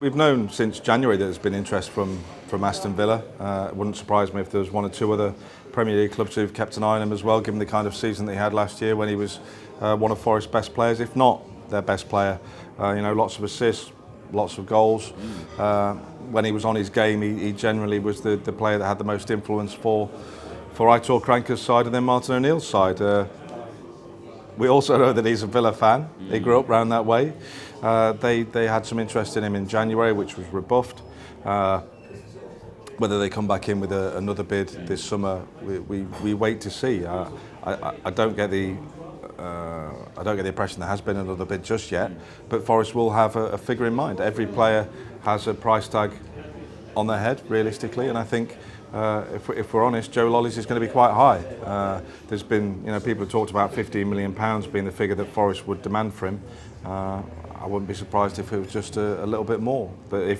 We've known since January that there's been interest from Aston Villa. It wouldn't surprise me if there was one or two other Premier League clubs who've kept an eye on him as well, given the kind of season that he had last year when he was one of Forest's best players, if not their best player. Lots of assists, lots of goals. When he was on his game, he generally was the player that had the most influence for Aitor Karanka's side and then Martin O'Neill's side. We also know that he's a Villa fan. He grew up round that way. They had some interest in him in January, which was rebuffed. Whether they come back in with another bid this summer, we wait to see. I don't get the impression there has been another bid just yet, but Forest will have a figure in mind. Every player has a price tag on their head, realistically, and I think if we're honest, Joe Lolley's is going to be quite high. There's been, people have talked about £15 million being the figure that Forest would demand for him. I wouldn't be surprised if it was just a little bit more. But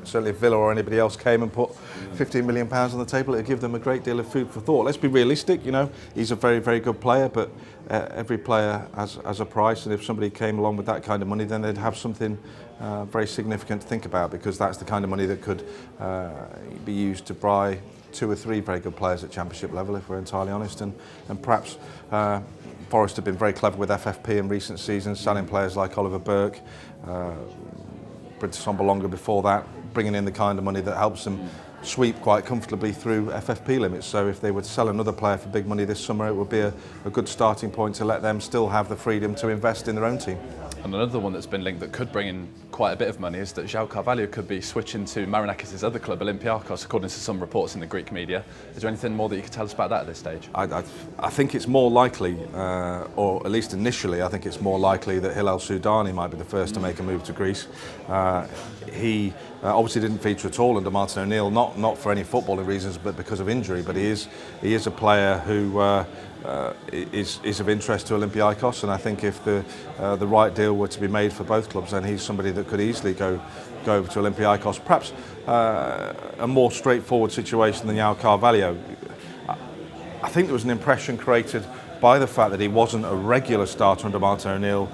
certainly if Villa or anybody else came and put £15 million on the table, it'd give them a great deal of food for thought. Let's be realistic, he's a very, very good player, but every player has a price, and if somebody came along with that kind of money, then they'd have something very significant to think about, because that's the kind of money that could be used to buy two or three very good players at Championship level, if we're entirely honest, and perhaps Forest have been very clever with FFP in recent seasons, selling players like Oliver Burke, Britt Assombalonga before that, bringing in the kind of money that helps them sweep quite comfortably through FFP limits. So if they were to sell another player for big money this summer, it would be a good starting point to let them still have the freedom to invest in their own team. And another one that's been linked that could bring in quite a bit of money is that João Carvalho could be switching to Marinakis' other club, Olympiacos, according to some reports in the Greek media. Is there anything more that you could tell us about that at this stage? I think it's more likely, or at least initially, I think it's more likely that Hilal Soudani might be the first to make a move to Greece. He obviously didn't feature at all under Martin O'Neill, not for any footballing reasons, but because of injury. But he is a player who is of interest to Olympiacos, and I think if the right deal were to be made for both clubs, then he's somebody that could easily go over to Olympiacos. Perhaps a more straightforward situation than João Carvalho. I think there was an impression created by the fact that he wasn't a regular starter under Martin O'Neill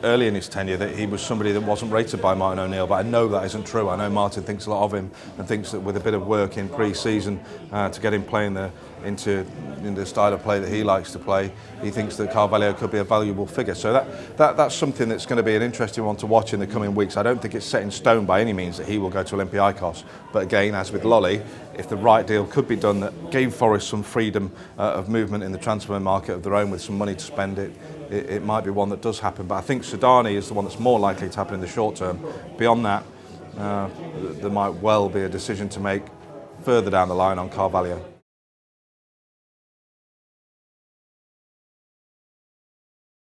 early in his tenure, that he was somebody that wasn't rated by Martin O'Neill, but I know that isn't true. I know Martin thinks a lot of him and thinks that with a bit of work in pre-season to get him playing into the style of play that he likes to play, he thinks that Carvalho could be a valuable figure. So that's something that's going to be an interesting one to watch in the coming weeks. I don't think it's set in stone by any means that he will go to Olympiacos, but again, as with Lolley, if the right deal could be done that gave Forest some freedom of movement in the transfer market of their own with some money to spend, it might be one that does happen. But I think Soudani is the one that's more likely to happen in the short term. Beyond that, there might well be a decision to make further down the line on Carvalho.